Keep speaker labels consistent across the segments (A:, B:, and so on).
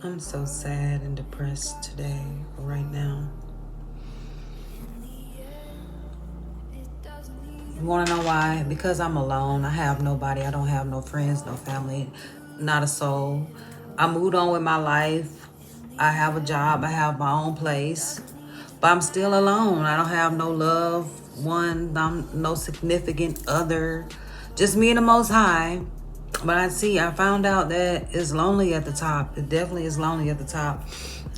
A: I'm so sad and depressed today, right now. You want to know why? Because I'm alone. I have nobody. I don't have no friends, no family, not a soul. I moved on with my life. I have a job. I have my own place. But I'm still alone. I don't have no loved one, no significant other. Just me and the Most High. But I found out that it's lonely at the top. It definitely is lonely at the top.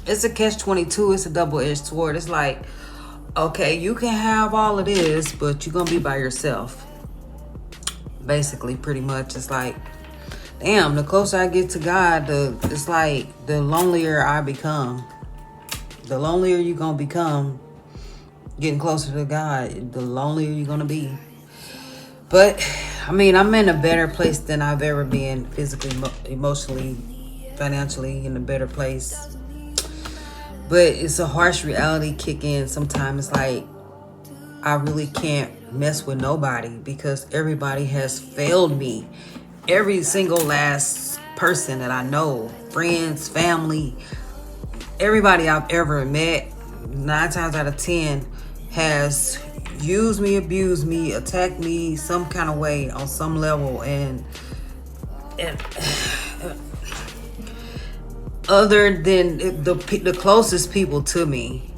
A: It's a catch-22. It's a double-edged sword. It's like, okay, you can have all of this, but you're going to be by yourself. Basically, pretty much. It's like, damn, the closer I get to God, it's like the lonelier I become. The lonelier you're going to become getting closer to God, the lonelier you're going to be. But, I'm in a better place than I've ever been, physically, emotionally, financially, in a better place. But it's a harsh reality kick in. Sometimes it's like, I really can't mess with nobody because everybody has failed me. Every single last person that I know, friends, family, everybody I've ever met, 9 times out of 10 has used me, abused me, attacked me some kind of way on some level, and other than the closest people to me,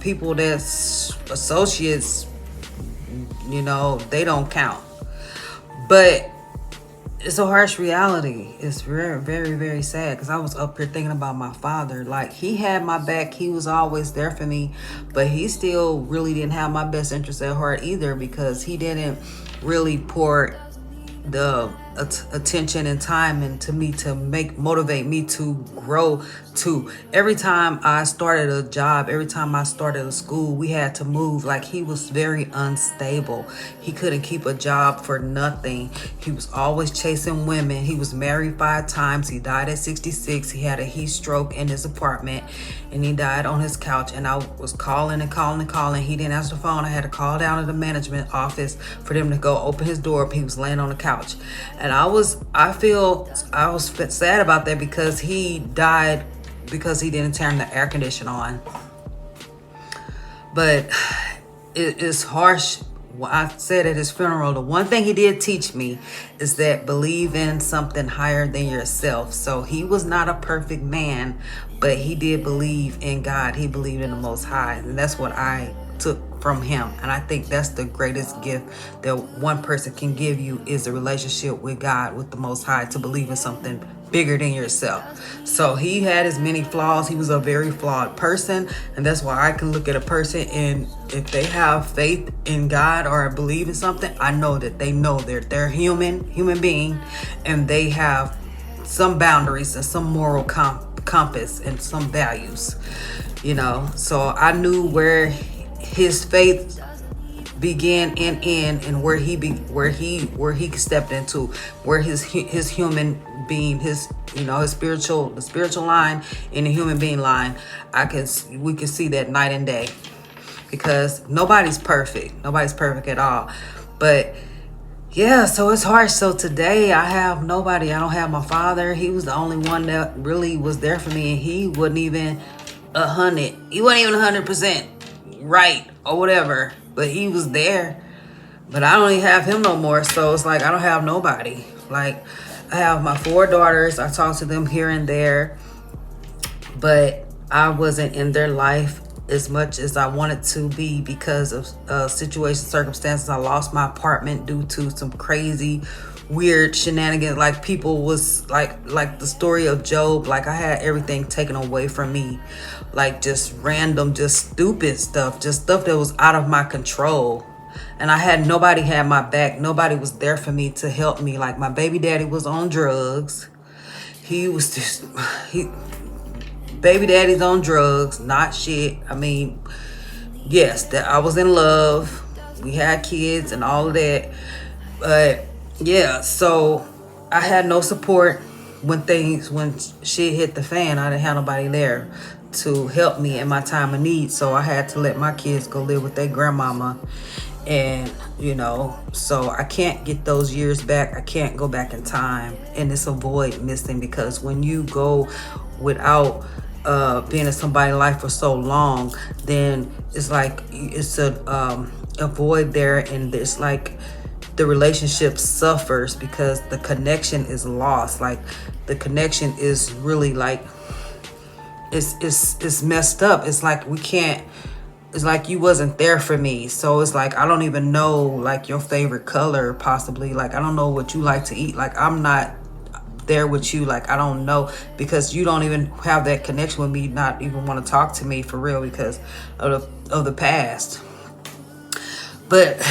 A: people that's associates, they don't count. But it's a harsh reality. It's very, very, very sad because I was up here thinking about my father. Like, he had my back. He was always there for me, but he still really didn't have my best interest at heart either, because he didn't really pour the attention and time into me to motivate me to grow. To every time I started a job, every time I started a school, we had to move. Like, he was very unstable. He couldn't keep a job for nothing. He was always chasing women. He was married 5 times. He died at 66. He had a heat stroke in his apartment, and he died on his couch. And I was calling and calling and calling. He didn't answer the phone. I had to call down to the management office for them to go open his door. He was laying on the couch. And I was sad about that, because he died because he didn't turn the air conditioner on. But it's harsh. I said at his funeral, the one thing he did teach me is that believe in something higher than yourself. So he was not a perfect man, but he did believe in God. He believed in the Most High. And that's what I took from him. And I think that's the greatest gift that one person can give you, is a relationship with God, with the Most High, to believe in something bigger than yourself. So he had his many flaws. He was a very flawed person, and that's why I can look at a person, and if they have faith in God or believe in something, I know that they know they're human being, and they have some boundaries and some moral compass and some values, So I knew where his faith began and end, and where he stepped into, where his human being, his the spiritual line and the human being line. We can see that night and day, because nobody's perfect at all. But yeah, so it's harsh. So today I have nobody. I don't have my father. He was the only one that really was there for me, and he wasn't even 100. He wasn't even 100% right or whatever, but he was there. But I don't even have him no more, so it's like I don't have nobody. Like, I have my 4 daughters. I talk to them here and there, but I wasn't in their life as much as I wanted to be because of situations, circumstances. I lost my apartment due to some crazy, weird shenanigans. Like, people was like the story of Job. Like, I had everything taken away from me, like just random, just stupid stuff, just stuff that was out of my control. And nobody had my back. Nobody was there for me to help me. Like, my baby daddy was on drugs. Baby daddy's on drugs, not shit. Yes, that I was in love. We had kids and all of that. But yeah, so I had no support when shit hit the fan. I didn't have nobody there to help me in my time of need. So I had to let my kids go live with their grandmama. And so I can't get those years back. I can't go back in time, and it's a void missing, because when you go without being in somebody's life for so long, then it's like it's a void there, and it's like the relationship suffers because the connection is lost. Like the connection is really like it's messed up. It's like we can't, it's like you wasn't there for me. So it's like I don't even know like your favorite color possibly. Like I don't know what you like to eat. Like I'm not there with you. Like I don't know, because you don't even have that connection with me, not even want to talk to me for real because of the past. But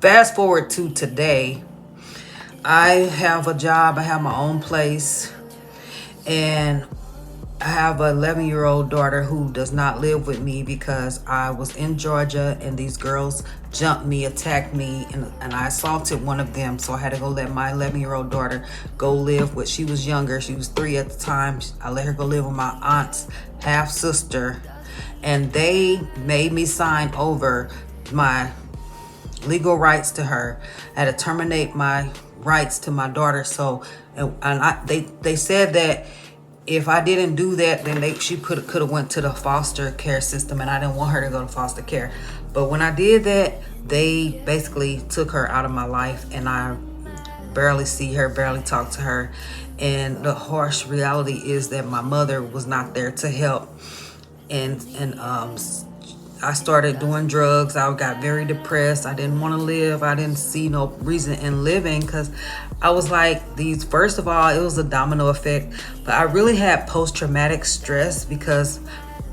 A: fast forward to today, I have a job, I have my own place, and I have an 11-year-old daughter who does not live with me because I was in Georgia and these girls jumped me, attacked me, and I assaulted one of them. So I had to go let my 11-year-old daughter go live with, she was younger, she was 3 at the time. I let her go live with my aunt's half sister, and they made me sign over my legal rights to her. I had to terminate my rights to my daughter. So they said that if I didn't do that, then she could have went to the foster care system, and I didn't want her to go to foster care. But when I did that, they basically took her out of my life, and I barely see her, barely talk to her. And the harsh reality is that my mother was not there to help. And I started doing drugs. I got very depressed. I didn't want to live. I didn't see no reason in living because I was like, first of all, it was a domino effect. But I really had post-traumatic stress because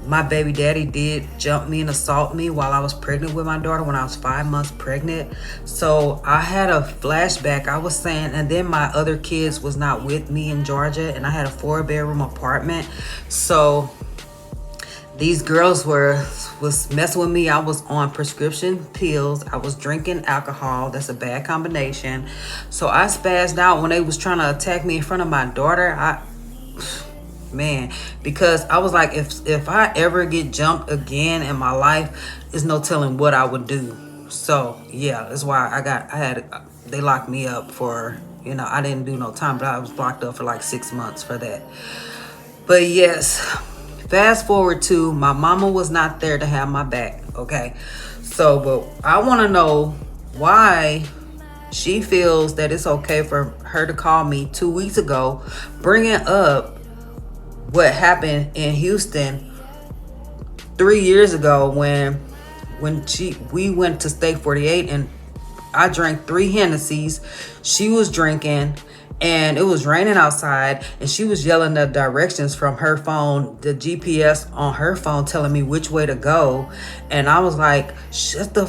A: my baby daddy did jump me and assault me while I was pregnant with my daughter when I was 5 months pregnant. So I had a flashback. I was saying, and then my other kids was not with me in Georgia, and I had a 4-bedroom apartment. So these girls was messing with me. I was on prescription pills. I was drinking alcohol. That's a bad combination. So I spazzed out when they was trying to attack me in front of my daughter. Because I was like, if I ever get jumped again in my life, there's no telling what I would do. So yeah, that's why they locked me up for, I didn't do no time, but I was locked up for like 6 months for that. But yes, fast forward to my mama was not there to have my back, okay? So, but I want to know why she feels that it's okay for her to call me 2 weeks ago, bringing up what happened in Houston 3 years ago when we went to Steak 48 and I drank 3 Hennessy's. She was drinking, and it was raining outside, and she was yelling the directions from her phone, the GPS on her phone, telling me which way to go. And I was like, shut the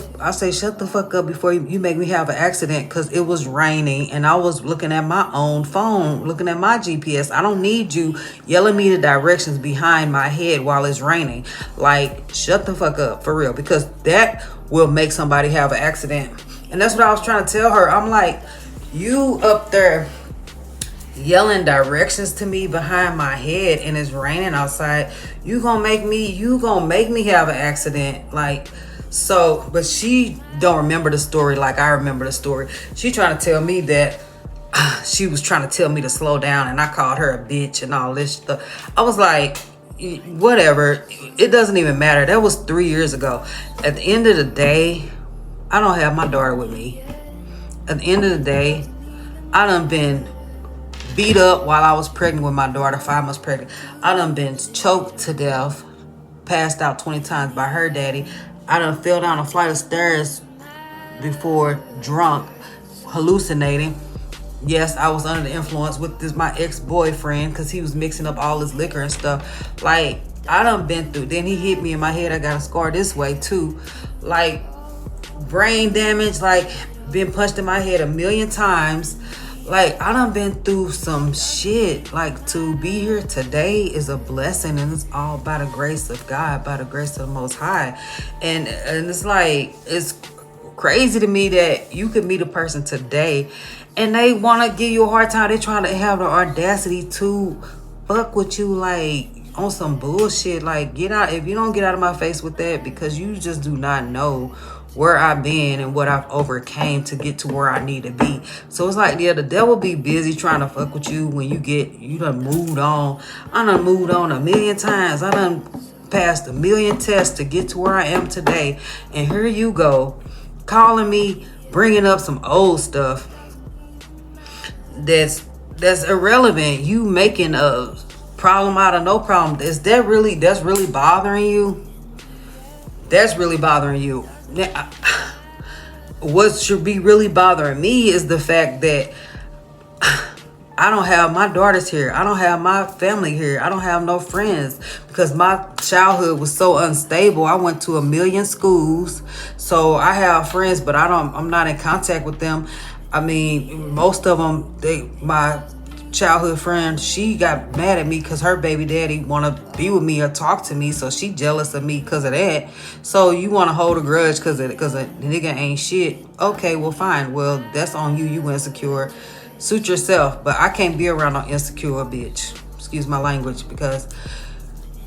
A: fuck up before you make me have an accident, because it was raining and I was looking at my own phone, looking at my GPS. I don't need you yelling me the directions behind my head while it's raining. Like, shut the fuck up, for real, because that will make somebody have an accident. And that's what I was trying to tell her. I'm like, you up there yelling directions to me behind my head and it's raining outside, you gonna make me have an accident. Like, so, but she don't remember the story like I remember the story. She trying to tell me that she was trying to tell me to slow down, and I called her a bitch and all this stuff. I was like, whatever, it doesn't even matter. That was 3 years ago. At the end of the day, I don't have my daughter with me. At the end of the day, I done been beat up while I was pregnant with my daughter, 5 months pregnant. I done been choked to death, passed out 20 times by her daddy. I done fell down a flight of stairs before, drunk, hallucinating. Yes, I was under the influence with my ex-boyfriend because he was mixing up all this liquor and stuff. Like, I done been through. Then he hit me in my head. I got a scar this way too. Like, brain damage, like, been punched in my head 1,000,000 times. Like, I done been through some shit. Like, to be here today is a blessing, and it's all by the grace of God, by the grace of the Most High. And it's like, it's crazy to me that you could meet a person today and they want to give you a hard time. They trying to have the audacity to fuck with you, like, on some bullshit. Like, get out. If you don't get out of my face with that, because you just do not know where I've been and what I've overcame to get to where I need to be. So it's like, yeah, the devil be busy trying to fuck with you when you done moved on. I done moved on 1,000,000 times. I done passed 1,000,000 tests to get to where I am today. And here you go, calling me, bringing up some old stuff that's irrelevant. You making a problem out of no problem. That's really bothering you? That's really bothering you. What should be really bothering me is the fact that I don't have my daughters here. I don't have my family here. I don't have no friends because my childhood was so unstable. I went to 1,000,000 schools. So I have friends, but I'm not in contact with them. I mean, most of them, my childhood friend, she got mad at me because her baby daddy want to be with me or talk to me, so she jealous of me because of that. So you want to hold a grudge because a nigga ain't shit. Okay, well, fine. Well, that's on you. You insecure. Suit yourself. But I can't be around no insecure bitch. Excuse my language, because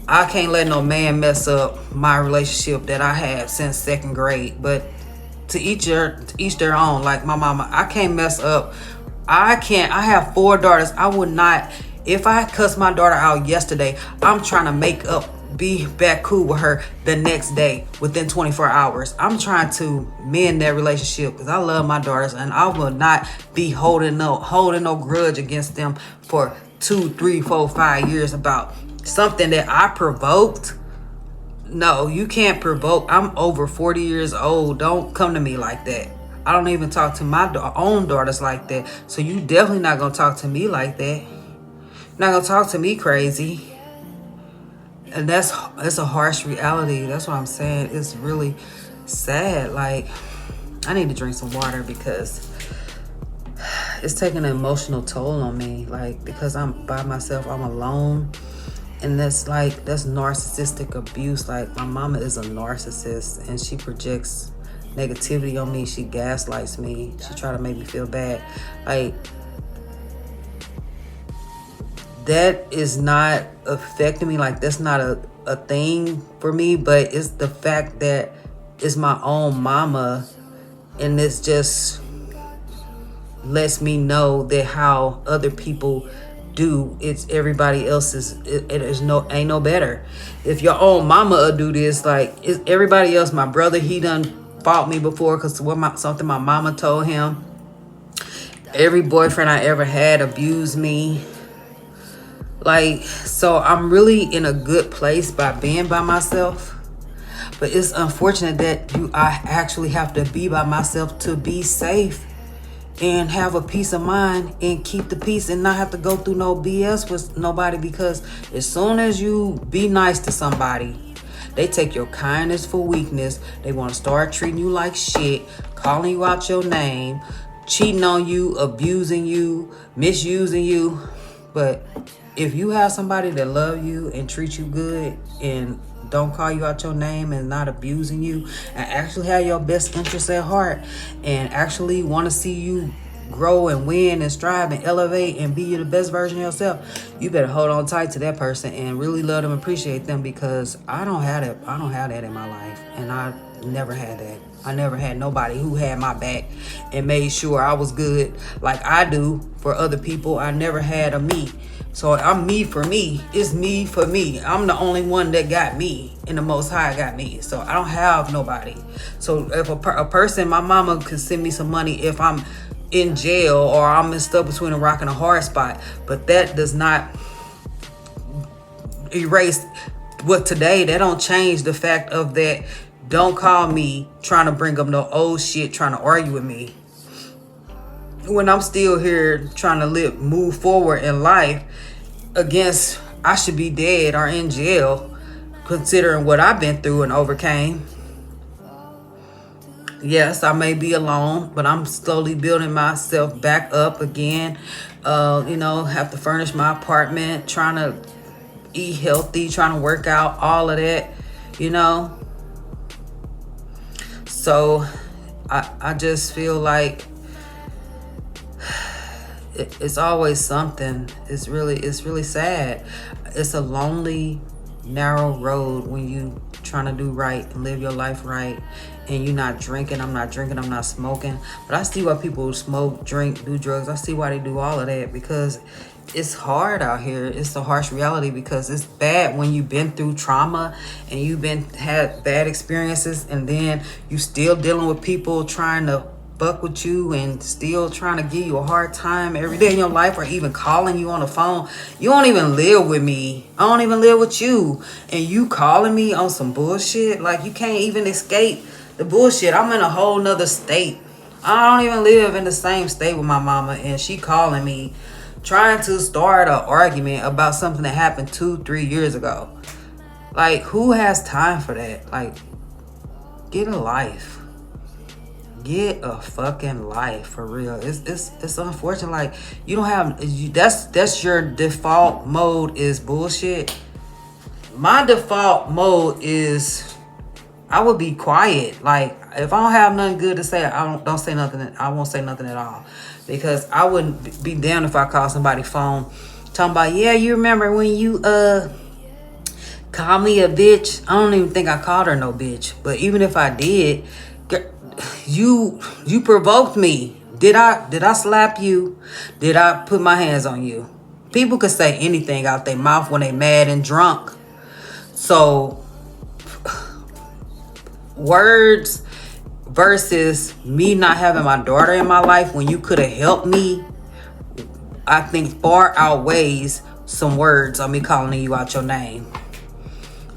A: I can't let no man mess up my relationship that I had since 2nd grade. But to each their own. Like my mama, I can't mess up. I have 4 daughters. I would not, if I cussed my daughter out yesterday, I'm trying to make up, be back cool with her the next day within 24 hours. I'm trying to mend that relationship because I love my daughters, and I will not be holding no grudge against them for 2, 3, 4, 5 years about something that I provoked. No, you can't provoke. I'm over 40 years old. Don't come to me like that. I don't even talk to my own daughters like that. So you definitely not going to talk to me like that. You're not going to talk to me crazy. And it's a harsh reality. That's what I'm saying. It's really sad. Like, I need to drink some water because it's taking an emotional toll on me. Like, because I'm by myself, I'm alone. And that's narcissistic abuse. Like, my mama is a narcissist and she projects negativity on me. She gaslights me. She try to make me feel bad. Like, that is not affecting me. Like, that's not a thing for me. But it's the fact that it's my own mama, and this just lets me know that how other people do, it's everybody else's. It is ain't no better. If your own mama will do this, like, it's everybody else. My brother, he done fought me before because something my mama told him. Every boyfriend I ever had abused me. Like, so I'm really in a good place by being by myself. But it's unfortunate that I actually have to be by myself to be safe and have a peace of mind and keep the peace and not have to go through no BS with nobody. Because as soon as you be nice to somebody, they take your kindness for weakness. They want to start treating you like shit, calling you out your name, cheating on you, abusing you, misusing you. But if you have somebody that love you and treat you good and don't call you out your name and not abusing you, and actually have your best interests at heart, and actually want to see you grow and win and strive and elevate and be the best version of yourself, you better hold on tight to that person and really love them, appreciate them. Because I don't have that in my life, and I never had that. I never had nobody who had my back and made sure I was good like I do for other people. I never had a me. So I'm me for me. It's me for me. I'm the only one that got me, and the Most High got me. So I don't have nobody. So if a person, my mama could send me some money if I'm in jail or I'm stuck between a rock and a hard spot. But that does not erase what today. That don't change the fact of that. Don't call me trying to bring up no old shit, trying to argue with me, when I'm still here trying to move forward in life. Against, I should be dead or in jail, considering what I've been through and overcame. Yes, I may be alone, but I'm slowly building myself back up again. Have to furnish my apartment, trying to eat healthy, trying to work out, all of that, So I just feel like it's always something. It's really sad. It's a lonely, narrow road when you trying to do right and live your life right, and you're not drinking, I'm not drinking, I'm not smoking. But I see why people smoke, drink, do drugs. I see why they do all of that, because it's hard out here. It's a harsh reality, because it's bad when you've been through trauma and you've had bad experiences, and then you still dealing with people trying to fuck with you and still trying to give you a hard time every day in your life, or even calling you on the phone. You don't even live with me. I don't even live with you. And you calling me on some bullshit. Like, you can't even escape the bullshit. I'm in a whole nother state. I don't even live in the same state with my mama, and she calling me trying to start an argument about something that happened 2-3 years ago. Like, who has time for that? Like, get a life. Get a fucking life, for real. It's unfortunate. Like, you don't have that's your default mode is bullshit. My default mode is I would be quiet. Like, if I don't have nothing good to say, I don't say nothing. I won't say nothing at all, because I wouldn't be damned if I call somebody's phone talking about, yeah, you remember when you called me a bitch? I don't even think I called her no bitch. But even if I did, you provoked me. Did I slap you? Did I put my hands on you? People could say anything out their mouth when they mad and drunk. So words versus me not having my daughter in my life when you could have helped me, I think far outweighs some words on me calling you out your name.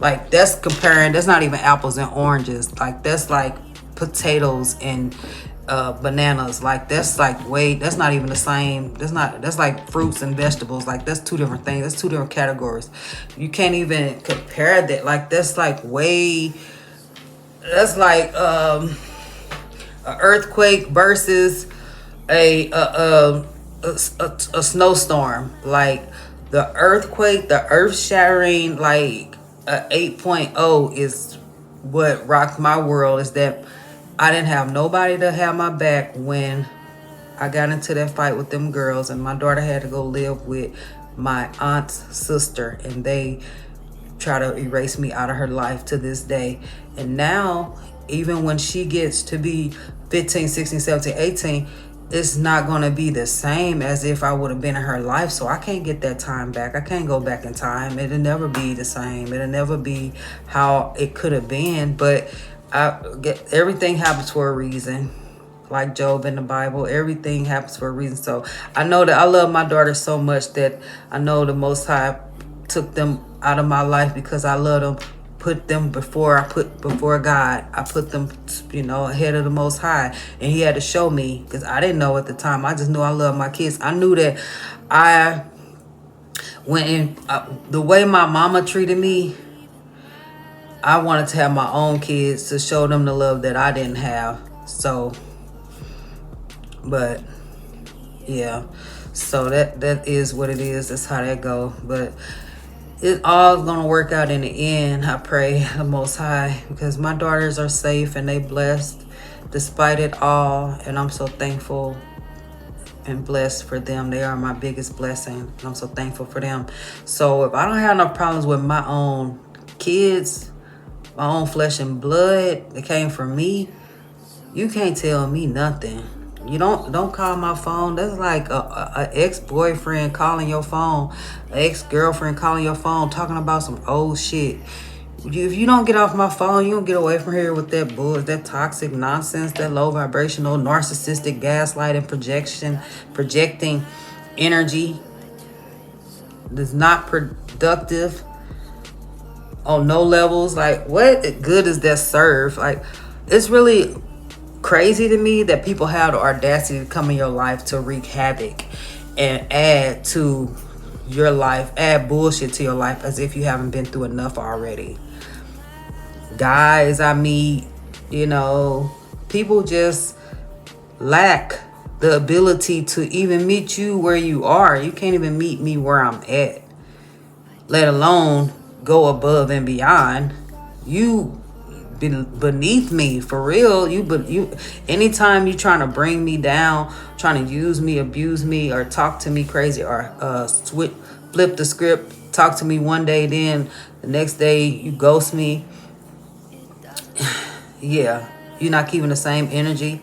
A: Like, that's not even apples and oranges. Like, that's like potatoes and bananas. Like, that's not even the same. That's like fruits and vegetables. Like, that's two different things. That's two different categories. You can't even compare that. Like, that's like an earthquake versus a snowstorm. Like, the earthquake, the earth shattering, like a 8.0 is what rocked my world. Is that I didn't have nobody to have my back when I got into that fight with them girls, and my daughter had to go live with my aunt's sister, and they try to erase me out of her life to this day. And now, even when she gets to be 15, 16, 17, 18, it's not going to be the same as if I would have been in her life. So I can't get that time back. I can't go back in time. It'll never be the same. It'll never be how it could have been. But everything happens for a reason. Like Job in the Bible, everything happens for a reason. So I know that I love my daughter so much that I know the Most High took them out of my life because I love them. Put them before God. I put them, ahead of the Most High. And he had to show me, because I didn't know at the time. I just knew I loved my kids. I knew that the way my mama treated me, I wanted to have my own kids to show them the love that I didn't have. So, but yeah, so that is what it is. That's how that go. But it all gonna work out in the end. I pray the Most High, because my daughters are safe and they blessed despite it all, and I'm so thankful and blessed for them. They are my biggest blessing. I'm so thankful for them. So if I don't have no problems with my own kids, my own flesh and blood that came from me, you can't tell me nothing. You don't call my phone. That's like a ex-boyfriend calling your phone, an ex-girlfriend calling your phone, talking about some old shit. If you don't get off my phone, you don't get away from here with that bull, that toxic nonsense, that low vibrational, narcissistic gaslighting, projecting energy that's not productive on no levels. Like, what good does that serve? Like, it's really crazy to me that people have the audacity to come in your life to wreak havoc and add to your life, add bullshit to your life as if you haven't been through enough already. Guys I meet, people just lack the ability to even meet you where you are. You can't even meet me where I'm at, let alone go above and beyond. You beneath me, for real. You anytime you trying to bring me down, trying to use me, abuse me, or talk to me crazy, or flip the script, talk to me one day, then the next day you ghost me. Yeah, You're not keeping the same energy.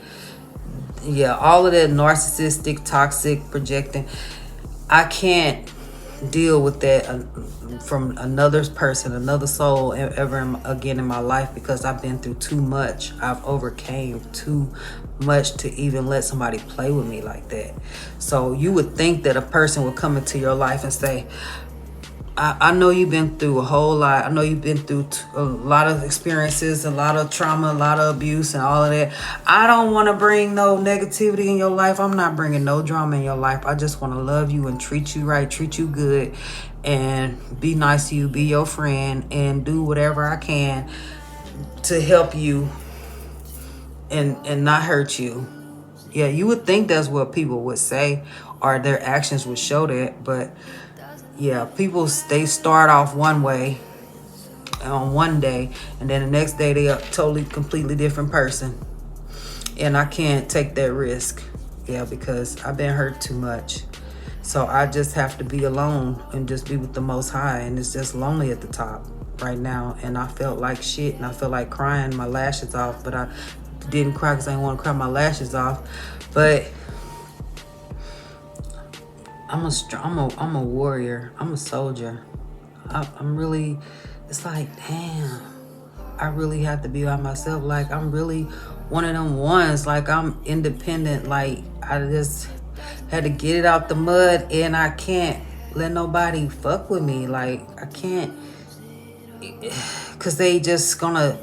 A: Yeah, all of that narcissistic, toxic, projecting. I can't deal with that from another person, another soul ever again in my life, because I've been through too much. I've overcame too much to even let somebody play with me like that. So you would think that a person would come into your life and say, I know you've been through a whole lot. I know you've been through a lot of experiences, a lot of trauma, a lot of abuse and all of that. I don't want to bring no negativity in your life. I'm not bringing no drama in your life. I just want to love you and treat you right, treat you good, and be nice to you, be your friend, and do whatever I can to help you and not hurt you. Yeah, you would think that's what people would say, or their actions would show that, but yeah, people, they start off one way on one day, and then the next day they are totally, completely different person. And I can't take that risk. Yeah, because I've been hurt too much. So I just have to be alone and just be with the Most High. And it's just lonely at the top right now. And I felt like shit, and I felt like crying my lashes off, but I didn't cry because I didn't want to cry my lashes off. But I'm a warrior. I'm a soldier. I'm really, it's like, damn, I really have to be by myself. Like, I'm really one of them ones. Like, I'm independent. Like, I just had to get it out the mud, and I can't let nobody fuck with me. Like, I can't, because they just gonna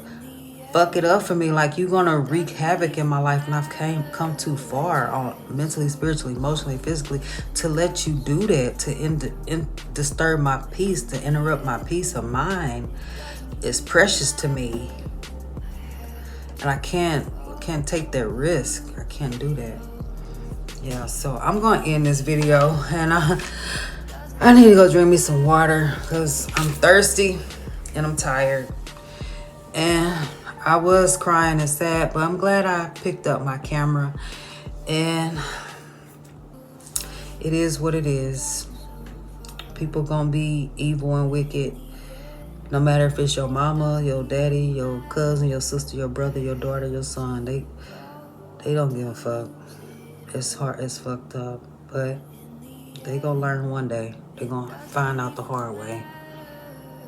A: fuck it up for me. Like, you're gonna wreak havoc in my life, and I've come too far on mentally, spiritually, emotionally, physically, to let you do that, to disturb my peace, to interrupt my peace of mind. It's precious to me, and I can't take that risk. I can't do that. Yeah, so I'm gonna end this video, and I need to go drink me some water because I'm thirsty and I'm tired. And I was crying and sad, but I'm glad I picked up my camera. And it is what it is. People gonna be evil and wicked. No matter if it's your mama, your daddy, your cousin, your sister, your brother, your daughter, your son. They don't give a fuck. It's fucked up. But they gonna learn one day. They gonna find out the hard way.